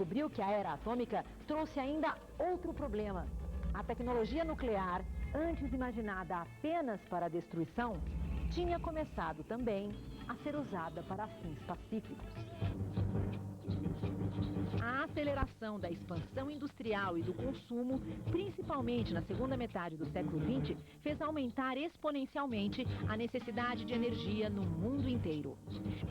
descobriu que a era atômica trouxe ainda outro problema. A tecnologia nuclear, antes imaginada apenas para a destruição, tinha começado também a ser usada para fins pacíficos. A aceleração da expansão industrial e do consumo, principalmente na segunda metade do século XX, fez aumentar exponencialmente a necessidade de energia no mundo inteiro.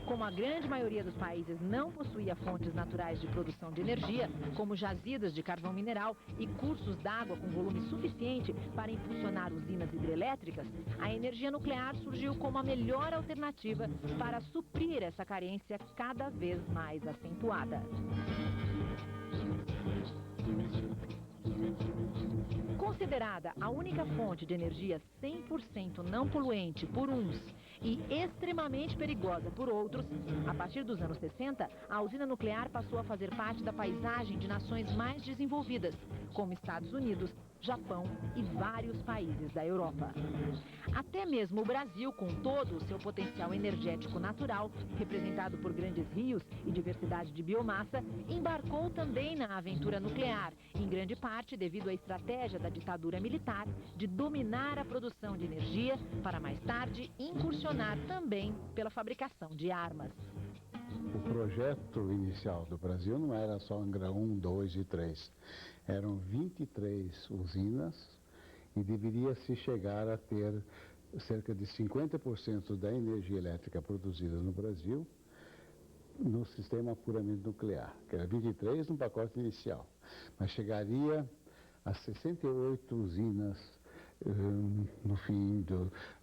Como a grande maioria dos países não possuía fontes naturais de produção de energia, como jazidas de carvão mineral e cursos d'água com volume suficiente para impulsionar usinas hidrelétricas, a energia nuclear surgiu como a melhor alternativa para suprir essa carência cada vez mais acentuada. Considerada a única fonte de energia 100% não poluente por uns e extremamente perigosa por outros, a partir dos anos 60, a usina nuclear passou a fazer parte da paisagem de nações mais desenvolvidas, como Estados Unidos, Japão e vários países da Europa. Até mesmo o Brasil, com todo o seu potencial energético natural, representado por grandes rios e diversidade de biomassa, embarcou também na aventura nuclear, em grande parte devido à estratégia da ditadura militar de dominar a produção de energia para mais tarde incursionar também pela fabricação de armas. O projeto inicial do Brasil não era só Angra 1, 2 e 3. Eram 23 usinas e deveria-se chegar a ter cerca de 50% da energia elétrica produzida no Brasil no sistema puramente nuclear, que era 23 no pacote inicial, mas chegaria a 68 usinas no fim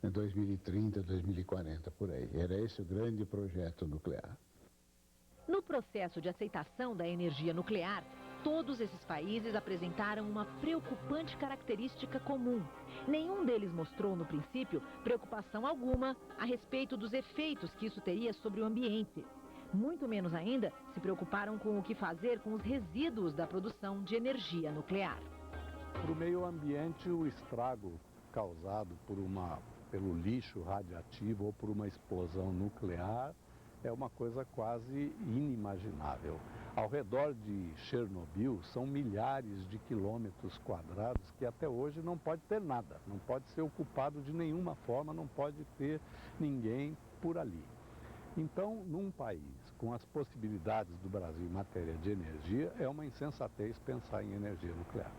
de 2030, 2040, por aí. Era esse o grande projeto nuclear. No processo de aceitação da energia nuclear, todos esses países apresentaram uma preocupante característica comum. Nenhum deles mostrou, no princípio, preocupação alguma a respeito dos efeitos que isso teria sobre o ambiente. Muito menos ainda se preocuparam com o que fazer com os resíduos da produção de energia nuclear. Para o meio ambiente, o estrago causado pelo lixo radioativo ou por uma explosão nuclear é uma coisa quase inimaginável. Ao redor de Chernobyl são milhares de quilômetros quadrados que até hoje não pode ter nada, não pode ser ocupado de nenhuma forma, não pode ter ninguém por ali. Então, num país com as possibilidades do Brasil em matéria de energia, é uma insensatez pensar em energia nuclear.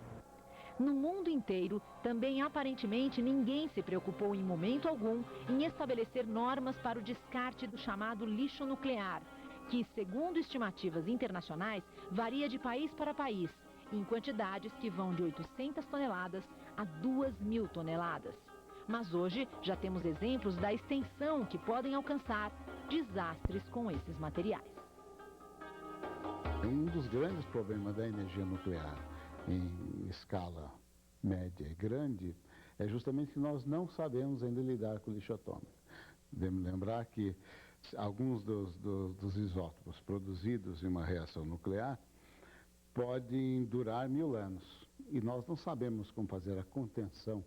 No mundo inteiro, também aparentemente ninguém se preocupou em momento algum em estabelecer normas para o descarte do chamado lixo nuclear, que, segundo estimativas internacionais, varia de país para país, em quantidades que vão de 800 toneladas a 2.000 toneladas. Mas hoje já temos exemplos da extensão que podem alcançar desastres com esses materiais. Um dos grandes problemas da energia nuclear em escala média e grande é justamente que nós não sabemos ainda lidar com o lixo atômico. Devemos lembrar que alguns dos isótopos produzidos em uma reação nuclear podem durar 1000 anos e nós não sabemos como fazer a contenção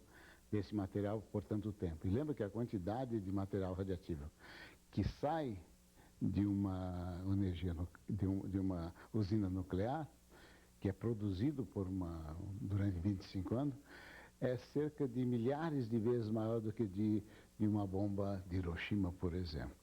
desse material por tanto tempo. E lembra que a quantidade de material radioativo que sai de uma usina nuclear, que é produzido durante 25 anos, é cerca de milhares de vezes maior do que de uma bomba de Hiroshima, por exemplo.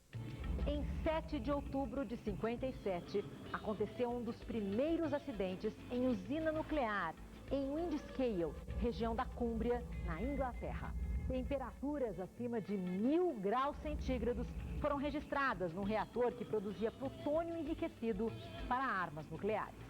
Em 7 de outubro de 57, aconteceu um dos primeiros acidentes em usina nuclear, em Windscale, região da Cúmbria, na Inglaterra. Temperaturas acima de 1000 graus centígrados foram registradas num reator que produzia plutônio enriquecido para armas nucleares.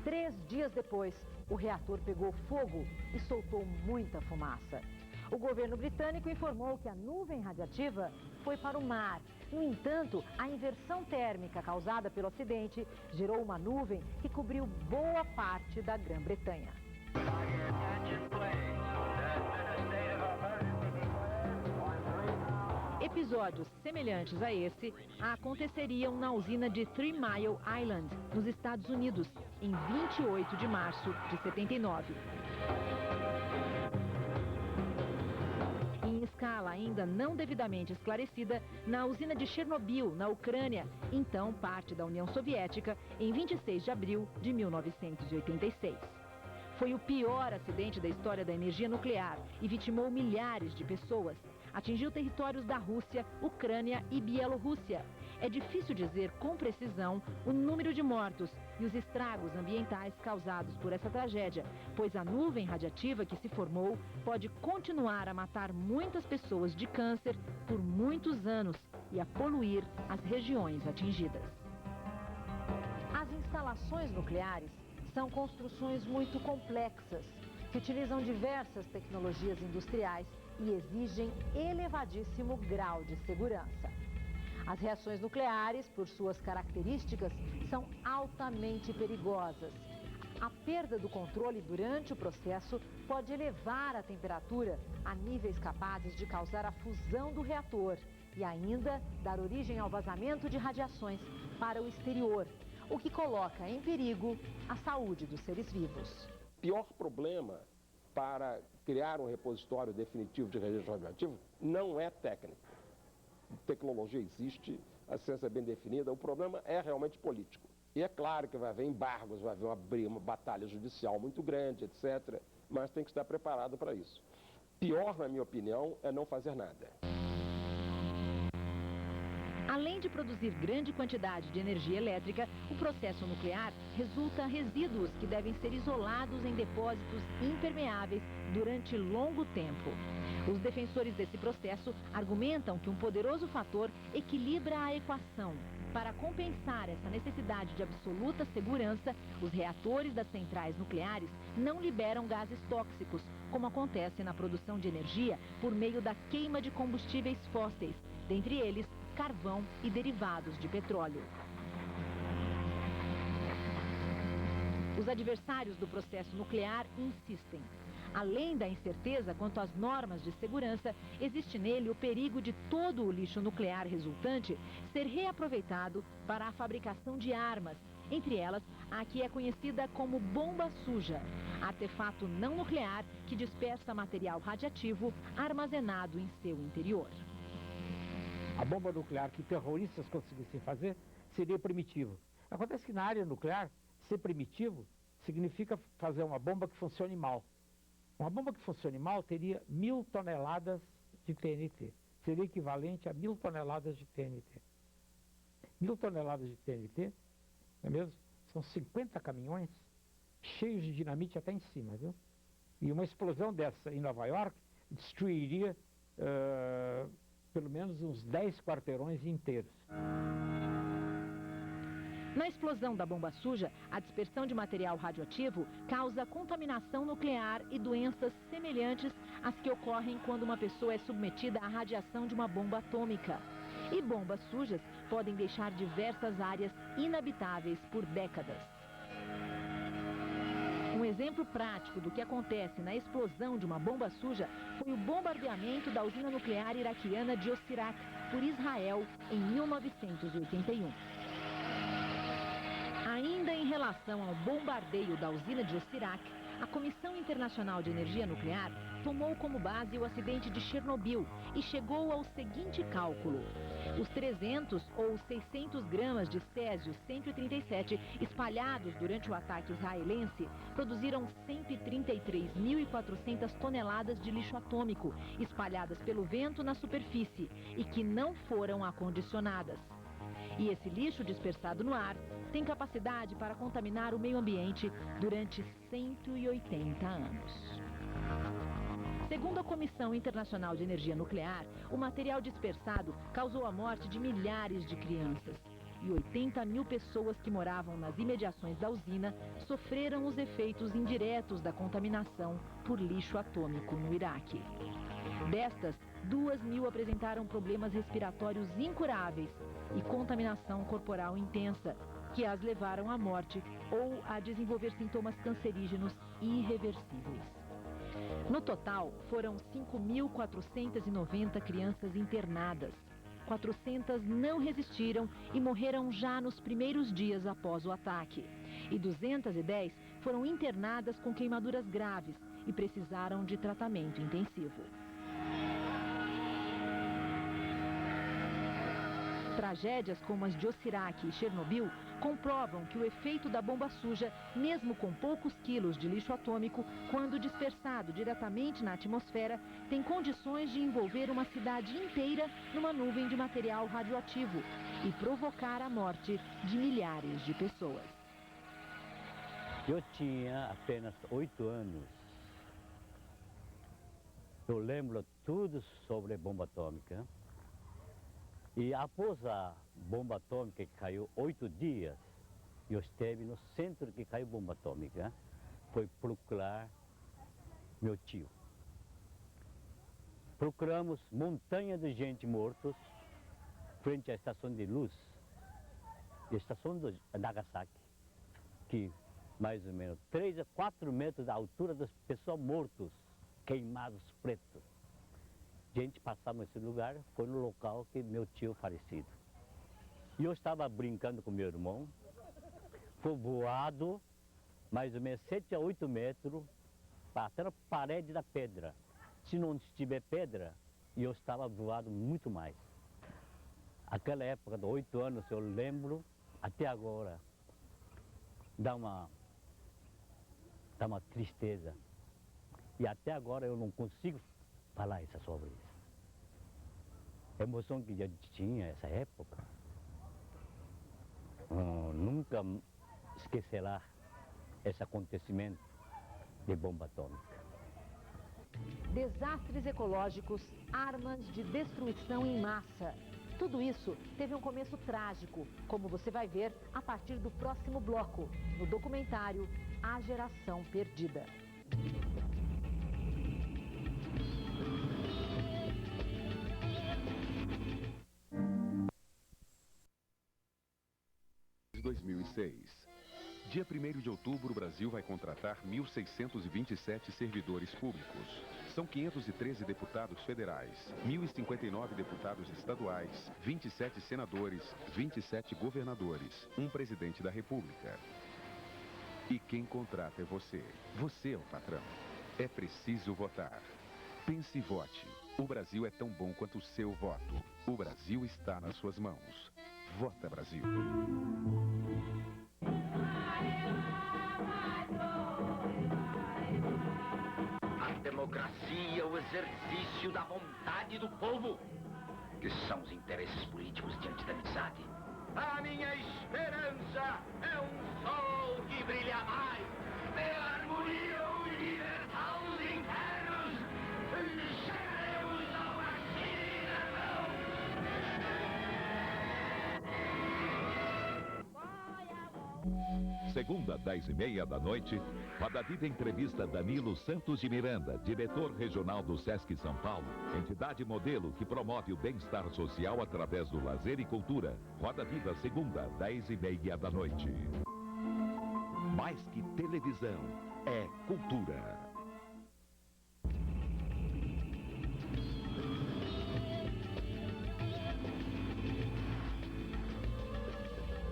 3 dias depois, o reator pegou fogo e soltou muita fumaça. O governo britânico informou que a nuvem radiativa foi para o mar. No entanto, a inversão térmica causada pelo acidente gerou uma nuvem que cobriu boa parte da Grã-Bretanha. Episódios semelhantes a esse aconteceriam na usina de 3 Mile Island, nos Estados Unidos, em 28 de março de 79. Em escala ainda não devidamente esclarecida na usina de Chernobyl, na Ucrânia, então parte da União Soviética, em 26 de abril de 1986. Foi o pior acidente da história da energia nuclear e vitimou milhares de pessoas. Atingiu territórios da Rússia, Ucrânia e Bielorrússia. É difícil dizer com precisão o número de mortos e os estragos ambientais causados por essa tragédia, pois a nuvem radiativa que se formou pode continuar a matar muitas pessoas de câncer por muitos anos e a poluir as regiões atingidas. As instalações nucleares são construções muito complexas, que utilizam diversas tecnologias industriais e exigem elevadíssimo grau de segurança. As reações nucleares, por suas características, são altamente perigosas. A perda do controle durante o processo pode elevar a temperatura a níveis capazes de causar a fusão do reator e ainda dar origem ao vazamento de radiações para o exterior, o que coloca em perigo a saúde dos seres vivos. O pior problema para criar um repositório definitivo de registro radioativo não é técnico. A tecnologia existe, a ciência é bem definida, o problema é realmente político. E é claro que vai haver embargos, vai haver uma batalha judicial muito grande, etc., mas tem que estar preparado para isso. Pior, na minha opinião, é não fazer nada. Além de produzir grande quantidade de energia elétrica, o processo nuclear resulta resíduos que devem ser isolados em depósitos impermeáveis durante longo tempo. Os defensores desse processo argumentam que um poderoso fator equilibra a equação. Para compensar essa necessidade de absoluta segurança, os reatores das centrais nucleares não liberam gases tóxicos, como acontece na produção de energia por meio da queima de combustíveis fósseis, dentre eles carvão e derivados de petróleo. Os adversários do processo nuclear insistem. Além da incerteza quanto às normas de segurança, existe nele o perigo de todo o lixo nuclear resultante ser reaproveitado para a fabricação de armas, entre elas a que é conhecida como bomba suja, artefato não nuclear que dispersa material radiativo armazenado em seu interior. A bomba nuclear que terroristas conseguissem fazer seria primitivo. Acontece que na área nuclear, ser primitivo significa fazer uma bomba que funcione mal. Uma bomba que funcione mal teria 1000 toneladas de TNT. Seria equivalente a 1000 toneladas de TNT. 1000 toneladas de TNT, não é mesmo? São 50 caminhões cheios de dinamite até em cima, viu? E uma explosão dessa em Nova York destruiria pelo menos uns 10 quarteirões inteiros. Na explosão da bomba suja, a dispersão de material radioativo causa contaminação nuclear e doenças semelhantes às que ocorrem quando uma pessoa é submetida à radiação de uma bomba atômica. E bombas sujas podem deixar diversas áreas inabitáveis por décadas. Um exemplo prático do que acontece na explosão de uma bomba suja foi o bombardeamento da usina nuclear iraquiana de Osirak por Israel em 1981. Ainda em relação ao bombardeio da usina de Osirak, a Comissão Internacional de Energia Nuclear tomou como base o acidente de Chernobyl e chegou ao seguinte cálculo. Os 300 ou 600 gramas de césio-137 espalhados durante o ataque israelense produziram 133.400 toneladas de lixo atômico espalhadas pelo vento na superfície e que não foram acondicionadas. E esse lixo dispersado no ar tem capacidade para contaminar o meio ambiente durante 180 anos. Segundo a Comissão Internacional de Energia Nuclear, o material dispersado causou a morte de milhares de crianças. E 80 mil pessoas que moravam nas imediações da usina sofreram os efeitos indiretos da contaminação por lixo atômico no Iraque. Destas, 2.000 apresentaram problemas respiratórios incuráveis e contaminação corporal intensa, que as levaram à morte ou a desenvolver sintomas cancerígenos irreversíveis. No total, foram 5.490 crianças internadas. 400 não resistiram e morreram já nos primeiros dias após o ataque. E 210 foram internadas com queimaduras graves e precisaram de tratamento intensivo. Tragédias como as de Osirak e Chernobyl comprovam que o efeito da bomba suja, mesmo com poucos quilos de lixo atômico, quando dispersado diretamente na atmosfera, tem condições de envolver uma cidade inteira numa nuvem de material radioativo e provocar a morte de milhares de pessoas. Eu tinha apenas 8 anos. Eu lembro tudo sobre bomba atômica. E após a bomba atômica que caiu 8 dias, eu esteve no centro que caiu bomba atômica, foi procurar meu tio. Procuramos montanha de gente mortos frente à estação de luz, a estação de Nagasaki, que mais ou menos 3 a 4 metros da altura das pessoas mortas, queimados pretos. Gente passava nesse lugar, foi no local que meu tio falecido. E eu estava brincando com meu irmão, foi voado mais ou menos 7 a 8 metros até a parede da pedra. Se não tiver pedra, eu estava voado muito mais. Aquela época de 8 anos, eu lembro até agora, dá uma tristeza. E até agora eu não consigo falar isso sobre isso. A emoção que eu tinha nessa época, nunca esquecerá esse acontecimento de bomba atômica. Desastres ecológicos, armas de destruição em massa. Tudo isso teve um começo trágico, como você vai ver a partir do próximo bloco, no documentário A Geração Perdida. Em 2006. Dia 1º de outubro, o Brasil vai contratar 1.627 servidores públicos. São 513 deputados federais, 1.059 deputados estaduais, 27 senadores, 27 governadores, um presidente da República. E quem contrata é você. Você é o patrão. É preciso votar. Pense e vote. O Brasil é tão bom quanto o seu voto. O Brasil está nas suas mãos. Vota, Brasil. A democracia é o exercício da vontade do povo, que são os interesses políticos diante da amizade. A minha esperança é um sol que brilha mais, é a harmonia universal dos internos. Chegaremos ao Segunda, 10h30 da noite, Roda Viva entrevista Danilo Santos de Miranda, diretor regional do Sesc São Paulo, entidade modelo que promove o bem-estar social através do lazer e cultura. Roda Viva, segunda, 10h30 da noite. Mais que televisão, é cultura.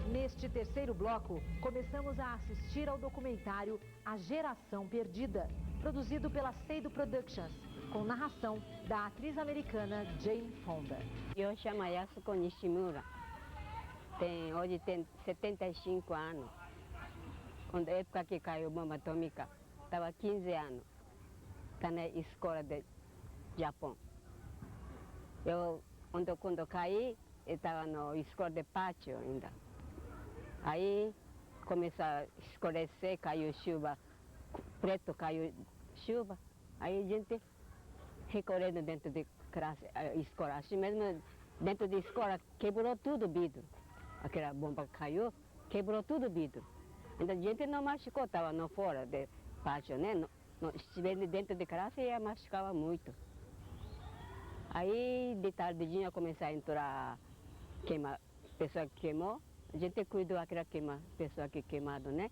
Neste terceiro bloco, começamos a assistir ao documentário A Geração Perdida, produzido pela Seido Productions, com narração da atriz americana Jane Fonda. Eu chamo Yasuko Nishimura, hoje tem 75 anos. Quando a época que caiu a bomba atômica, estava 15 anos, está na escola de Japão. Quando eu caí, eu estava na escola de pátio ainda. Aí começou a escurecer, caiu chuva, preto caiu chuva. Aí a gente recorrendo dentro de classe, escola. Assim mesmo, dentro da escola quebrou tudo o vidro. Aquela bomba caiu, quebrou tudo o vidro. Então a gente não machucou, estava no fora do pátio, né? Não, estivendo dentro de classe, ia machucava muito. Aí de tardinha começou a entrar pessoa que queimou. A gente cuidou daquela pessoa que queimado, né?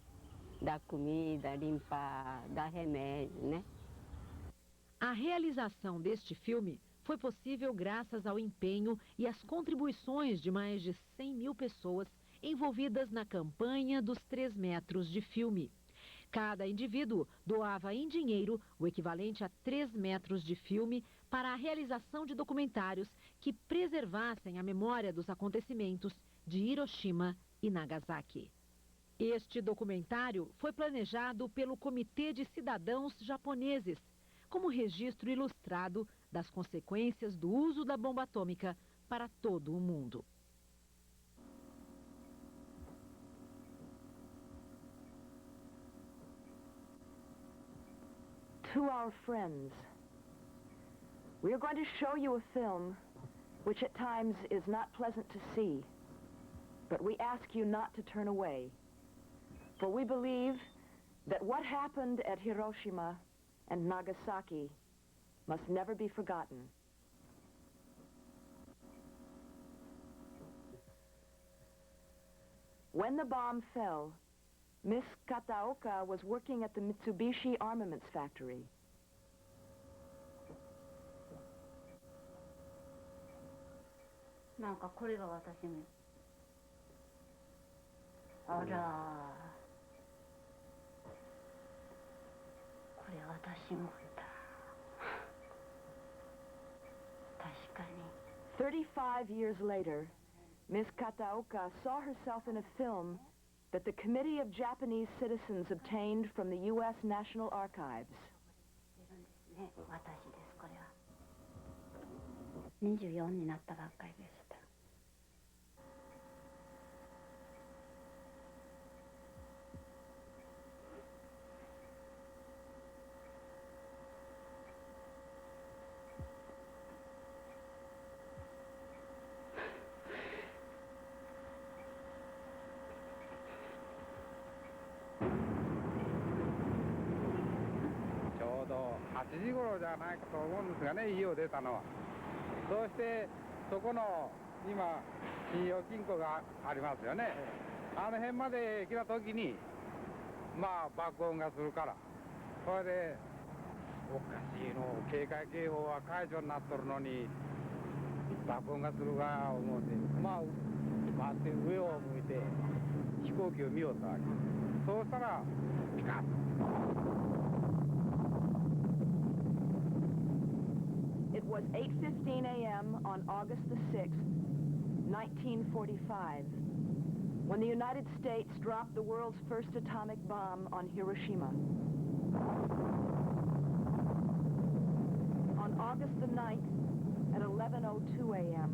Dar comida, limpar, dar remédio, né? A realização deste filme foi possível graças ao empenho e às contribuições de mais de 100 mil pessoas envolvidas na campanha dos 3 metros de filme. Cada indivíduo doava em dinheiro o equivalente a 3 metros de filme para a realização de documentários que preservassem a memória dos acontecimentos de Hiroshima e Nagasaki. Este documentário foi planejado pelo Comitê de Cidadãos Japoneses, como registro ilustrado das consequências do uso da bomba atômica para todo o mundo. To our friends, we are going to show you a film which at times is not pleasant to see, but we ask you not to turn away, for we believe that what happened at Hiroshima and Nagasaki must never be forgotten. When the bomb fell, Miss Kataoka was working at the Mitsubishi Armaments factory. "35 years later, Miss Kataoka saw herself in a film that the Committee of Japanese Citizens obtained from the U.S. National Archives. 24になったばっかりでした。8時頃じゃないかと思うんですがね、家を出たのは。そうしてそこの今信用金庫がありますよね。あの辺まで来た時にまあ爆音がするから、それでおかしいの、警戒警報は解除になっとるのに爆音がするが思うて、まあ待って上を向いて飛行機を見よったわけ。そうしたらピカッと。It was 8:15 a.m. on August the 6th, 1945, when the United States dropped the world's first atomic bomb on Hiroshima. On August the 9th, at 11:02 a.m.,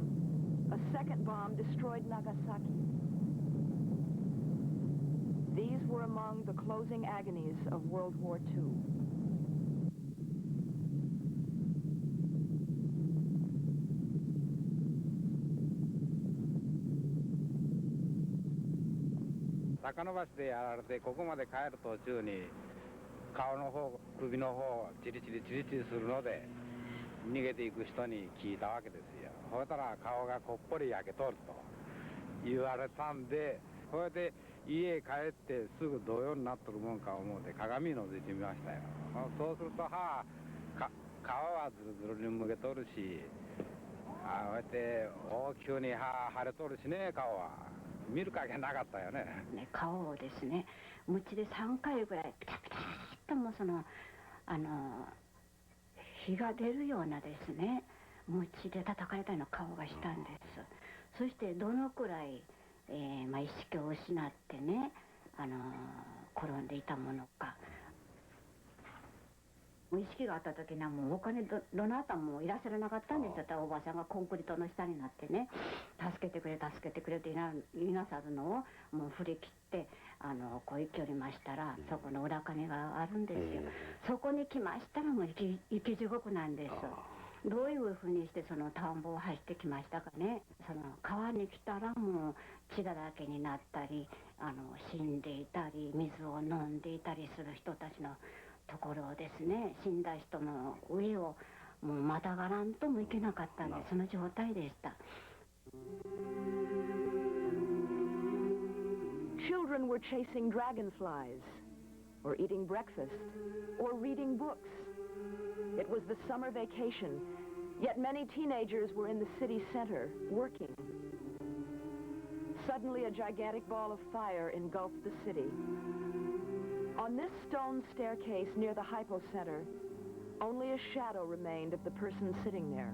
a second bomb destroyed Nagasaki. These were among the closing agonies of World War II. 坂延ばしでやられて、ここまで帰る途中に顔の方、首の方チリチリチリチリするので逃げていく人に聞いたわけですよ。そしたら顔がこっぽり焼けとると言われたんで、それで家へ帰ってすぐ同様になっとるもんか思うて鏡のぞいてみましたよ。そうすると皮はズルズルにむけとるし、こうやって大きくに腫れとるしね、顔は。見る影なかったよね。顔をですね、鞭で3回ぐらいピタピタっとも火が出るようなですね、鞭で叩かれたような顔がしたんです。そしてどのくらい、意識を失ってね、転んでいたものか。意識があった時にはもうお金どなたもいらっしゃらなかったんですよ。おばさんがコンクリートの下になってね、助けてくれ助けてくれと言いなさるのをもう振り切ってこう行きおりましたら、そこの裏金があるんですよ。そこに来ましたらもう生き地獄なんです。どういうふうにしてその田んぼを走ってきましたかね。その川に来たらもう血だらけになったり死んでいたり水を飲んでいたりする人たちのところをですね、死んだ人の上をもうまたがらんともいけなかったんで、その状態でした。Children were chasing dragonflies, or eating breakfast, or reading books. It was the summer vacation, yet many teenagers were in the city center, working. Suddenly, a gigantic ball of fire engulfed the city. On this stone staircase near the hypocenter, only a shadow remained of the person sitting there.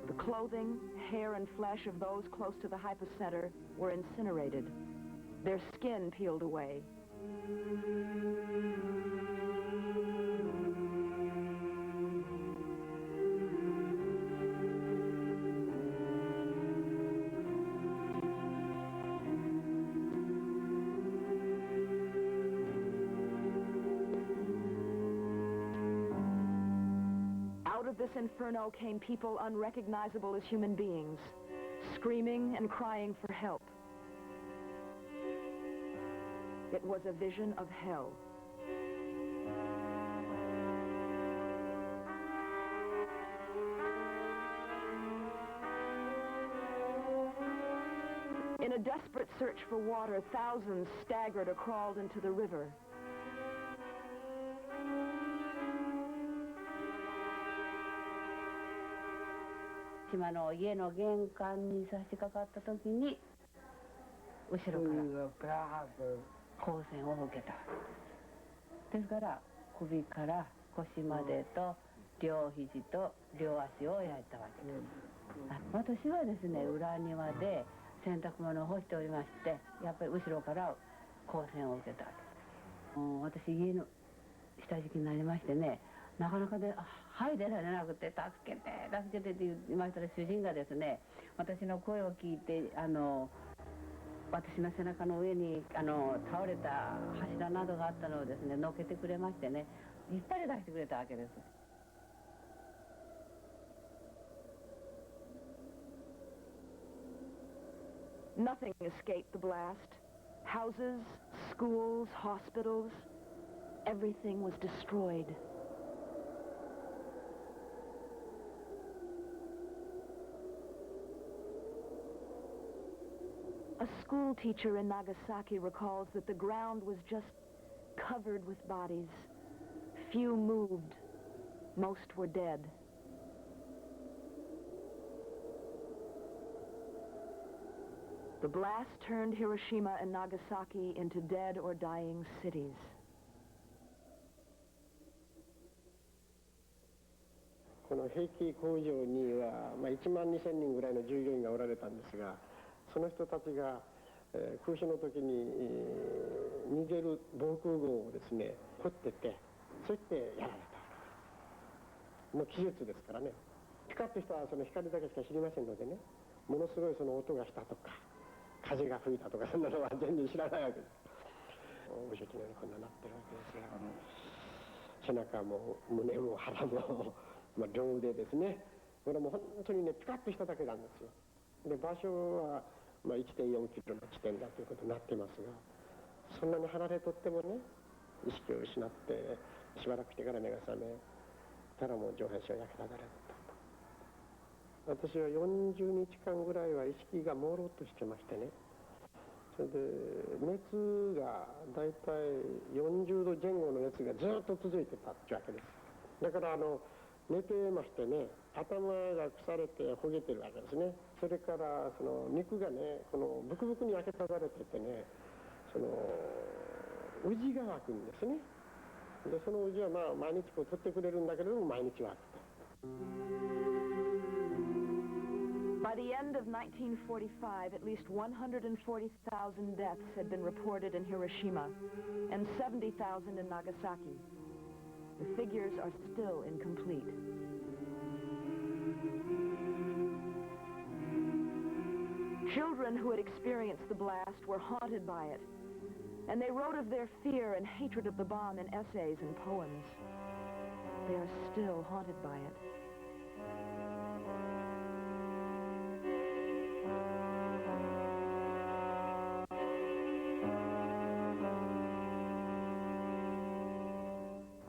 The clothing, hair, and flesh of those close to the hypocenter were incinerated, their skin peeled away. Out of this inferno came people unrecognizable as human beings, screaming and crying for help. It was a vision of hell. In a desperate search for water, thousands staggered or crawled into the river.島の家の玄関に差し掛かった時に後ろから光線を受けた。ですから首から腰までと両肘と両足を焼いたわけです。私はですね、裏庭で洗濯物を干しておりまして、やっぱり後ろから光線を受けたわけです。私家の下敷きになりましてね、なかなかではい出られなくて、助けて助けてって言いましたら、主人がですね、私の声を聞いて私の背中の上に倒れた柱などがあったのをですね、乗っけてくれましてね、引っ張り出してくれたわけです。Nothing escaped the blast. Houses, schools, hospitals, everything was destroyed. A school teacher in Nagasaki recalls that the ground was just covered with bodies. Few moved. Most were dead. The blast turned Hiroshima and Nagasaki into dead or dying cities. この兵器工場には、1万2000人ぐらいの従業員がおられたんですが、その人たちが、空襲の時に、逃げる防空壕をですね、掘ってて、そしてやられた。もう技術ですからね。ピカッとしたその光だけしか知りませんのでね、ものすごいその音がしたとか、風が吹いたとか、そんなのは全然知らないわけです。お武器のようにこんななってるわけですが、背中も胸も腹も、両腕ですね。これも本当にね、ピカッとしただけなんですよ。で、場所は、1.4 キロの地点だということになっていますが、そんなに離れとってもね、意識を失って、しばらくしてから目が覚めたらもう上半身は焼けただれだったと。私は40日間ぐらいは意識が朦朧としてましてね、それで熱がだいたい40度前後の熱がずっと続いてたってわけです。だから寝てましてね、頭が腐れてほげてるわけですね。それからその肉がね、このブクブクに焼けただれててね、そのウジが湧くんですね。でそのウジは毎日こう取ってくれるんだけれども、毎日湧くと。By the end of 1945, at least 140,000 deaths had been reported in Hiroshima and 70,000 in Nagasaki. The figures are still incomplete. Children who had experienced the blast were haunted by it, and they wrote of their fear and hatred of the bomb in essays and poems. They are still haunted by it.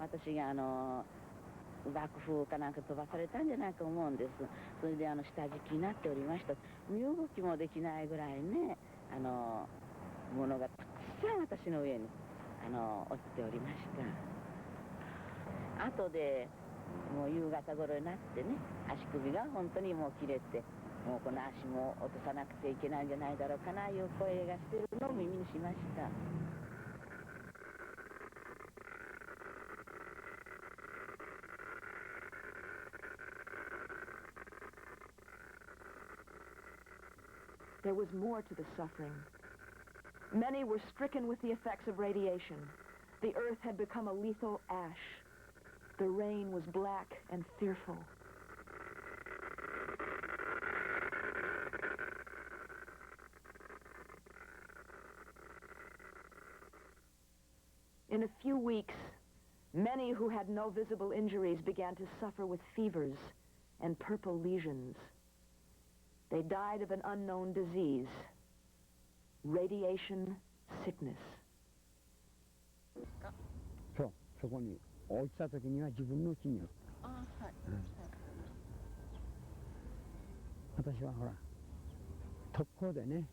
I 爆風かなんか飛ばされたんじゃないかと思うんです。それで下敷きになっておりました。身動きもできないぐらいね、ものがたくさん私の上に落ちておりました。後でもう夕方頃になってね、足首が本当にもう切れて、もうこの足も落とさなくてはいけないんじゃないだろうかないう声がしてるのを耳にしました。There was more to the suffering. Many were stricken with the effects of radiation. The earth had become a lethal ash. The rain was black and fearful. In a few weeks, many who had no visible injuries began to suffer with fevers and purple lesions. They died of an unknown disease, radiation sickness. そう、そこに落ちた時には自分の家に。ああ、はい。私はほら、特攻でね、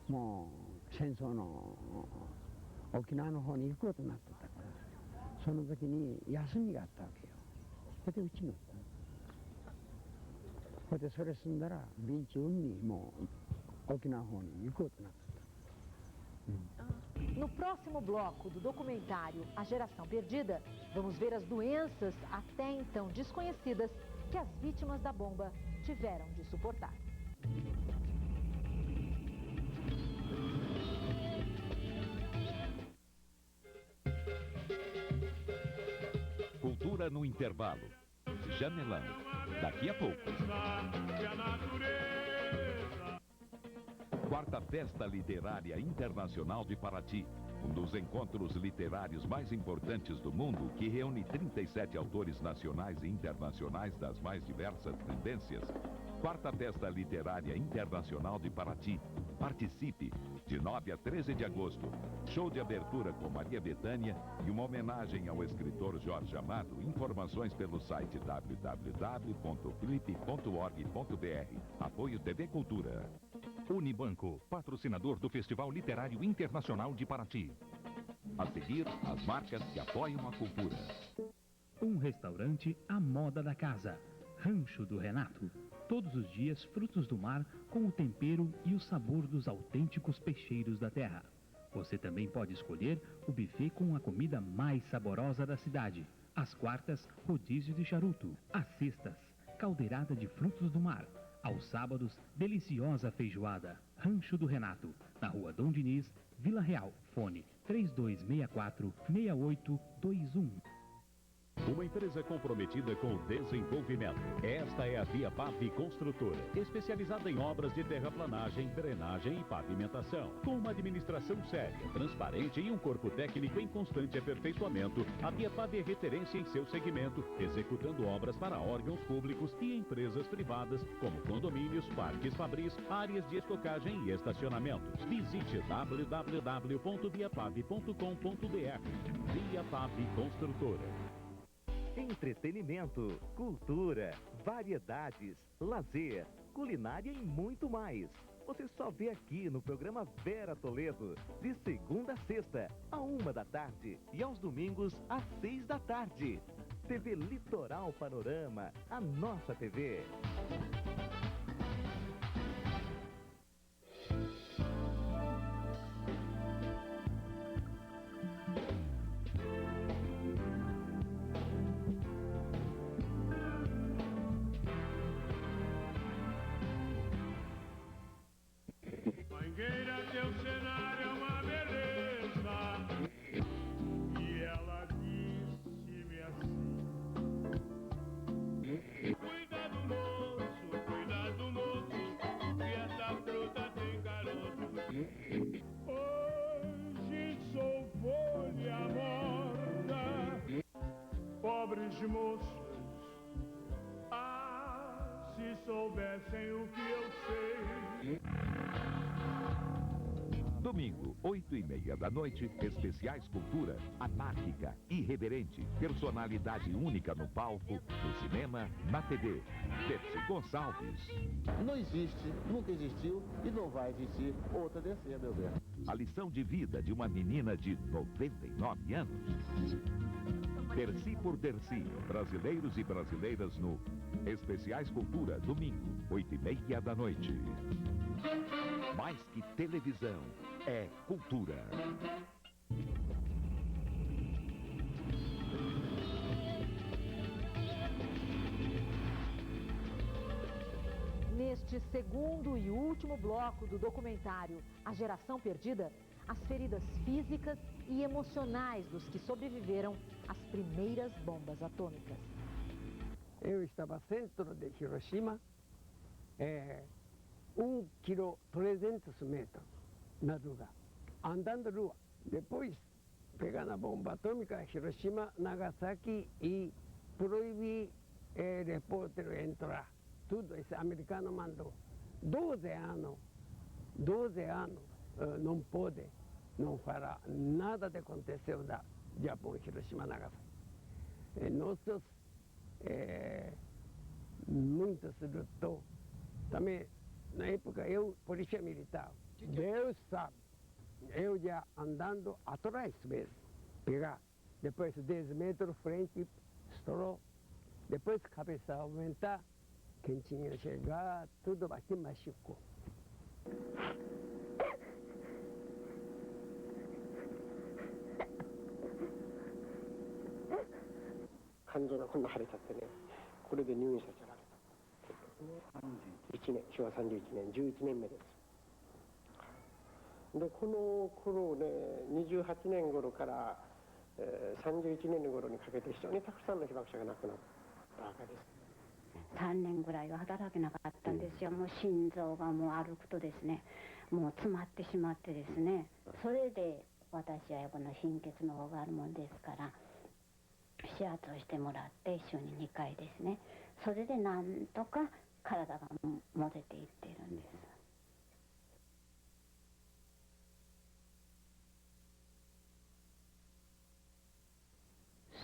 もう戦争の沖縄の方に行くことになってたから、その時に休みがあったわけよ。それでうちに乗った。それでそれ済んだら便中にもう沖縄方に行こうとなってた。No próximo bloco do documentário A Geração Perdida, vamos ver as doenças até então desconhecidas que as vítimas da bomba tiveram de suportar. Cultura no intervalo. Janelão. Daqui a pouco. Quarta Festa Literária Internacional de Paraty. Um dos encontros literários mais importantes do mundo, que reúne 37 autores nacionais e internacionais das mais diversas tendências. Quarta Festa Literária Internacional de Paraty. Participe, de 9 a 13 de agosto. Show de abertura com Maria Bethânia e uma homenagem ao escritor Jorge Amado. Informações pelo site www.flip.org.br. Apoio TV Cultura. Unibanco, patrocinador do Festival Literário Internacional de Paraty. A seguir, as marcas que apoiam a cultura. Um restaurante à moda da casa. Rancho do Renato. Todos os dias, frutos do mar com o tempero e o sabor dos autênticos peixeiros da terra. Você também pode escolher o buffet com a comida mais saborosa da cidade. Às quartas, rodízio de charuto. Às sextas, caldeirada de frutos do mar. Aos sábados, deliciosa feijoada. Rancho do Renato, na Rua Dom Diniz, Vila Real. Fone 3264-6821. Uma empresa comprometida com o desenvolvimento. Esta é a Viapave Construtora, especializada em obras de terraplanagem, drenagem e pavimentação. Com uma administração séria, transparente e um corpo técnico em constante aperfeiçoamento, a Viapave é referência em seu segmento, executando obras para órgãos públicos e empresas privadas, como condomínios, parques fabris, áreas de estocagem e estacionamentos. Visite www.viapave.com.br. Viapave Construtora. Entretenimento, cultura, variedades, lazer, culinária e muito mais. Você só vê aqui no programa Vera Toledo, de segunda a sexta, à 13h, e aos domingos, às 18h. TV Litoral Panorama, a nossa TV. Mangueira, teu cenário é uma beleza. E ela disse-me assim: cuidado, moço, que essa fruta tem caroço. Hoje sou folha morta. Pobres moços, se soubessem o que eu sei. Domingo, 8h30 da noite, especiais cultura, anárquica, irreverente, personalidade única no palco, no cinema, na TV. Dercy Gonçalves. Não existe, nunca existiu e não vai existir outra Dercy, a meu ver. A lição de vida de uma menina de 99 anos. Dercy por Dercy, brasileiros e brasileiras no Especiais Cultura, domingo, 8h30 da noite. Mais que televisão, é cultura. Neste segundo e último bloco do documentário A Geração Perdida, as feridas físicas e emocionais dos que sobreviveram às primeiras bombas atômicas. Eu estava dentro de Hiroshima, 1 quilômetro 300 metros na rua, andando rua. Depois, pegando a bomba atômica, Hiroshima, Nagasaki e proibir repórter entrar. Tudo esse americano mandou. 12 anos, não pode não falar nada de aconteceu da Japão, Hiroshima, Nagasaki. Nossos, muitos lutou. Também, na época, eu, polícia militar, Deus sabe, eu já andando atrás mesmo, pegar, depois 10 metros frente, estourou, depois cabeça aumentar, quem tinha chegar, tudo aqui machucou. 肝臓がこんな腫れちゃってね、これで入院させられた。1年、昭和31年、11年目です。で、この頃ね、28年頃から、31年の頃にかけて非常にたくさんの被爆者が亡くなったわけです。3年ぐらいは働けなかったんですよ。もう心臓がもう歩くとですね、もう詰まってしまってですね、それで私はこの貧血の方があるもんですから、指圧をしてもらって週に2回ですね、それでなんとか体がもてていっているんで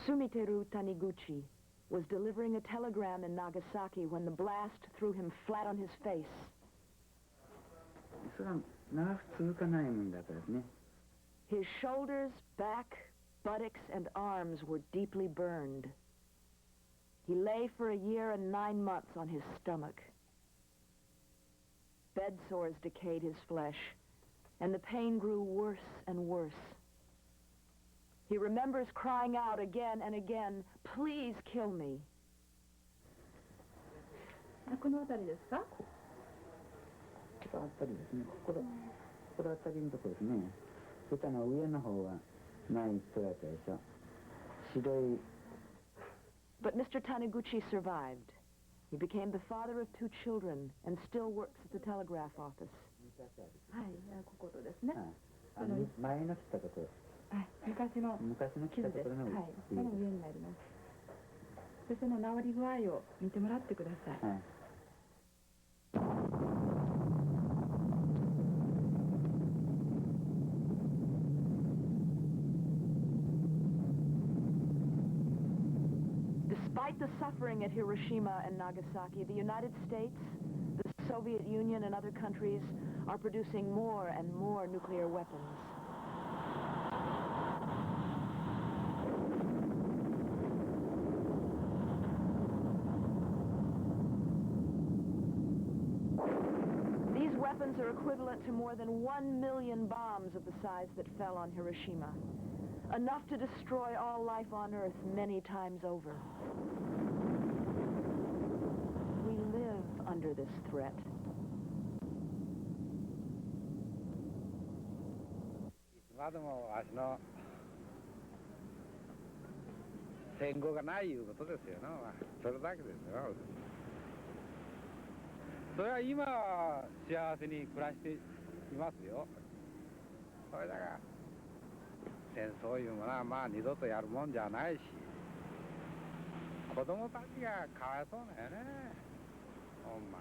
す。Sumiteru Taniguchi was delivering a telegram in Nagasaki when the blast threw him flat on his face. それは長く続かないもんだからね。 His shoulders, back, buttocks, and arms were deeply burned. He lay for a year and 9 months on his stomach. Bed sores decayed his flesh, and the pain grew worse and worse. He remembers crying out again and again, "Please kill me." この辺りですか？この辺りですね。この辺りのところですね。そしたら上の方は前に取られたでしょ。白い。But Mr. Taniguchi survived. He became the father of 2 children and still works at the telegraph office. はい、こことですね。前の切ったところ。昔の傷です。はい、その上になります。で、その治り具合を見てもらってください。はい。Despite the suffering at Hiroshima and Nagasaki, the United States, the Soviet Union, and other countries are producing more and more nuclear weapons. These weapons are equivalent to more than 1 million bombs of the size that fell on Hiroshima. Enough to destroy all life on Earth many times over. We live under this threat. までもわしの戦後がないいうことですよな、それだけですよ。それは今は幸せに暮らしていますよ。それだが戦争いうものはまあ二度とやるもんじゃないし、子供たちがかわいそうだよね、ほんま。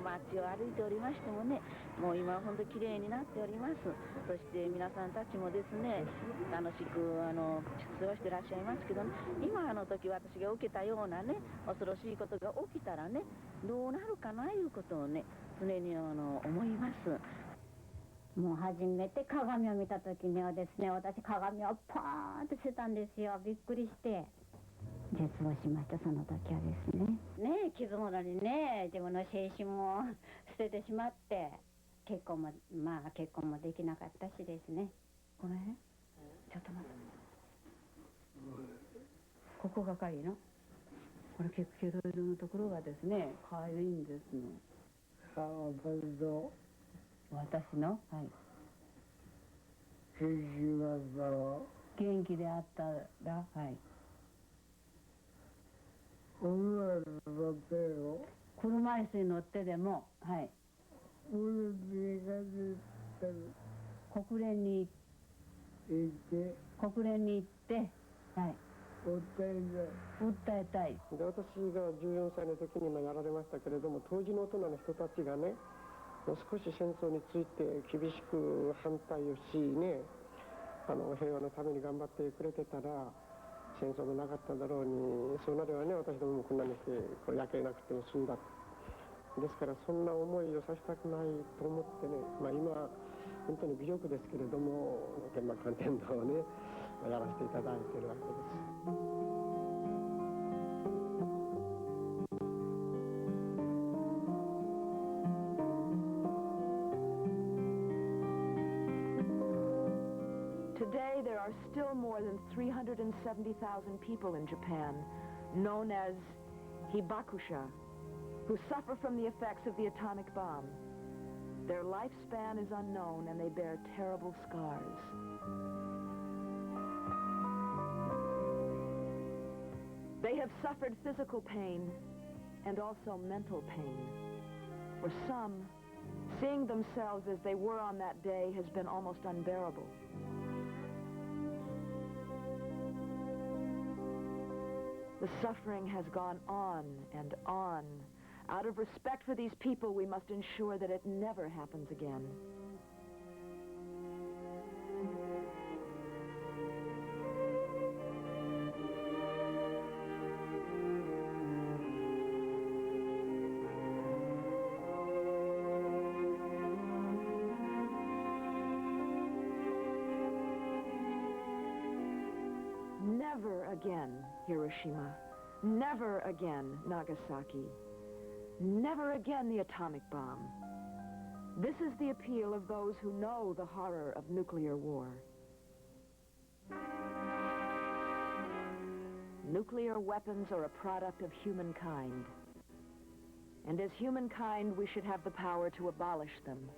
街を歩いておりましてもね、もう今は本当きれいになっております。そして皆さんたちもですね、楽しく過ごしてらっしゃいますけどね、今の時私が受けたようなね、恐ろしいことが起きたらね、どうなるかないうことをね、常に思います。もう初めて鏡を見た時にはですね、私鏡をパーンとしてたんですよ。びっくりして絶望しました、その時はですね。ねえ、傷物にね、自分の精神も捨ててしまって、結婚もできなかったしですね。この辺ちょっと待って、ここがかいのこれ血気ドイルのところがですね、かゆいんですね。私のはい元気であったら、はい、車椅子に乗ってでも、はい、国連に行って、はい、訴えたい。で、私が14歳の時にやられましたけれども、当時の大人の人たちがね、もう少し戦争について厳しく反対をしね、平和のために頑張ってくれてたら戦争もなかっただろうに、そうなればね、私どももこんなにして焼けなくても済んだ。ですからそんな思いをさせたくないと思ってね、今本当に微力ですけれども原爆観天堂をねやらせていただいているわけです。Today, there are still more than 370,000 people in Japan, known as hibakusha, who suffer from the effects of the atomic bomb. Their lifespan is unknown, and they bear terrible scars. They have suffered physical pain and also mental pain. For some, seeing themselves as they were on that day has been almost unbearable. The suffering has gone on and on. Out of respect for these people, we must ensure that it never happens again. Never again, Hiroshima. Never again, Nagasaki. Never again, the atomic bomb. This is the appeal of those who know the horror of nuclear war. Nuclear weapons are a product of humankind. And as humankind, we should have the power to abolish them.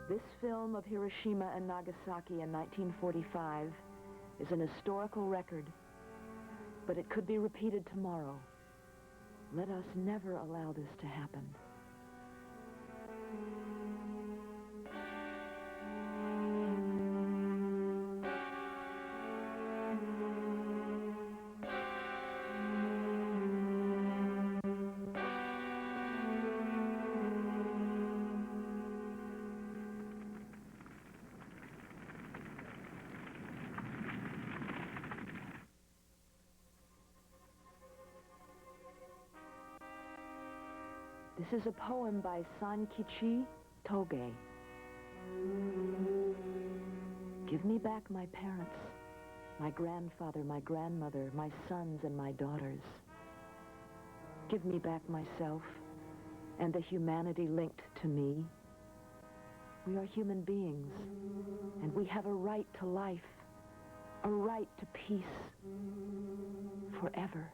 This film of Hiroshima and Nagasaki in 1945 is an historical record, but it could be repeated tomorrow. Let us never allow this to happen. This is a poem by Sankichi Toge. Give me back my parents, my grandfather, my grandmother, my sons and my daughters. Give me back myself and the humanity linked to me. We are human beings, and we have a right to life, a right to peace forever.